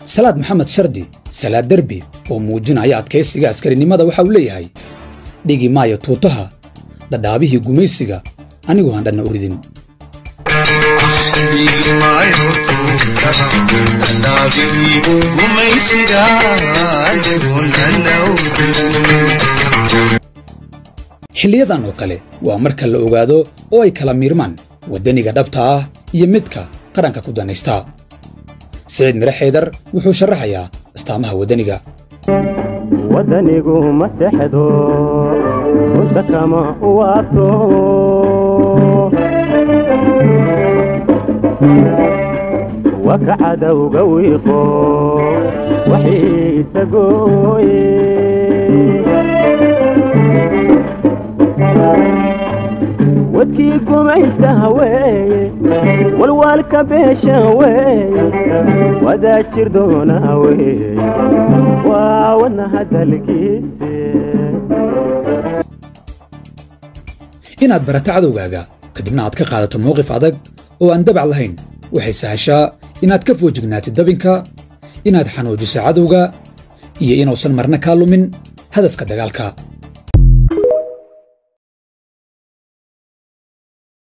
salaad maxamed shardi salaad derbi oo muujinaya adkaysiga askarinimada waxa uu leeyahay dhigi maayo tuutaha dhadhaabihii gumaysiga anigu aan dhanna u ridin xilliyadan oo kale waa marka la ogaado oo ay kala miirmaan wadaniga dhabta ah iyo midka qaranka ku danaysta سعيد مير حيدر wuxuu sharaxayaa astaamaha wadaniga wadanigu ma saxdo kama waato وكعدا وقويقو وحيس قوي ودكيكو ما يستهوي والوالك بيشهوي وذا تشردون هوي وانا هذا الكيسي inaad barato cadowgaaga kadibna aad ka qaadato mowqif adag oo aan dabac lahayn waxay sahashaa inaad ka foojignaatid dabinka inaad xanuujiso cadowga iyo inuusan marna ka lumin hadafka dagaalka